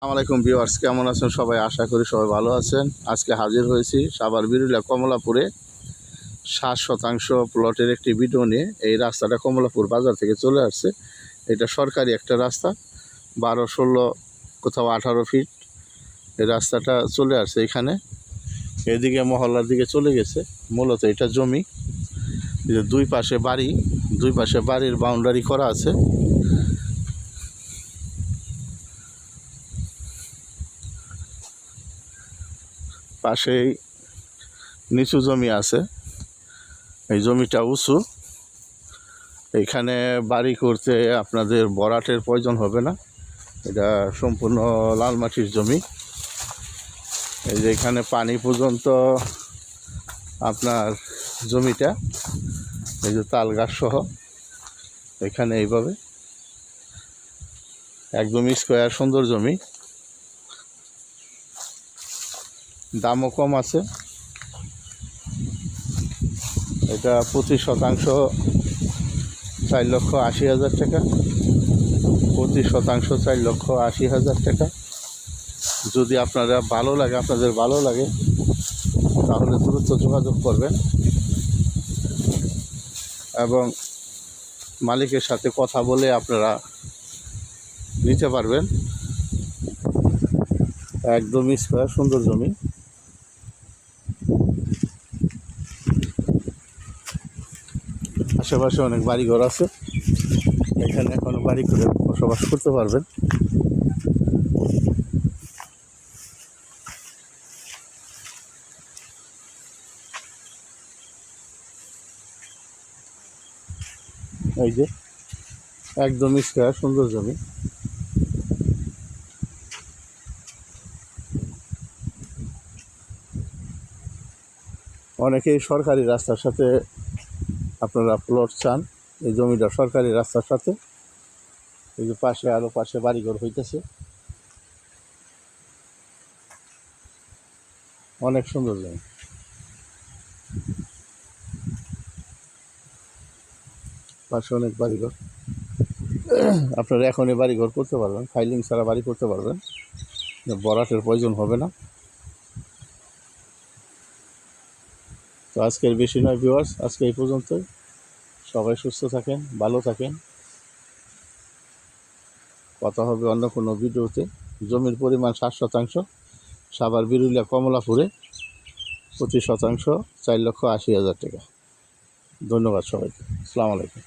আসসালামাইকুম ভিউয়ার্স, কেমন আছেন সবাই? আশা করি সবাই ভালো আছেন। আজকে হাজির হয়েছি সাভার বিরুলিয়া কমলাপুরে 60% প্লটের একটি ভিডিও নিয়ে। এই রাস্তাটা কমলাপুর বাজার থেকে চলে আসছে। এটা সরকারি একটা রাস্তা, 12-16 কোথাও 18 ফিট এই রাস্তাটা চলে আসছে এখানে। এদিকে মহল্লার দিকে চলে গেছে। মূলত এটা জমি, দুই পাশে বাড়ির বাউন্ডারি করা আছে। পাশেই নিচু জমি আছে, এই জমিটা উঁচু। এখানে বাড়ি করতে আপনাদের বরাটের প্রয়োজন হবে না, এটা সম্পূর্ণ লাল মাটির জমি। এই যে এখানে পানি পর্যন্ত আপনার জমিটা, এই যে তাল গাছ সহ এখানে এইভাবে একদম স্কোয়ার সুন্দর জমি, দামও কম আছে। এটা 25% 4,80,000 টাকা, 25% 4,80,000 টাকা। যদি আপনাদের ভালো লাগে তাহলে দ্রুত যোগাযোগ করবেন এবং মালিকের সাথে কথা বলে আপনারা নিতে পারবেন। একদম স্কোয়ার সুন্দর জমি। আশেপাশে অনেক বাড়িঘর আছে, এখানে এখনো বাড়ি করে বসবাস করতে পারবেন। এই যে একদম স্কোয়ার সুন্দর জমি। অনেকেই সরকারি রাস্তার সাথে আপনারা প্লট চান। এই জমিটা সরকারি রাস্তার সাথে, এই যে পাশে বাড়িঘর হইতেছে, অনেক সুন্দর জমি। পাশে অনেক বাড়িঘর, আপনারা এখনই বাড়িঘর করতে পারবেন, ফাইলিং ছাড়া বাড়ি করতে পারবেন, বরাটের প্রয়োজন হবে না। তো আজকের বেশি নয় ভিউয়ার্স, আজকে এই পর্যন্তই। সবাই সুস্থ থাকেন, ভালো থাকেন। কথা হবে অন্য কোনো ভিডিওতে। জমির পরিমাণ 60%, সাভার বিরুলিয়া কমলাপুরে, 25% 4,80,000 টাকা। ধন্যবাদ সবাইকে। আসসালামু আলাইকুম।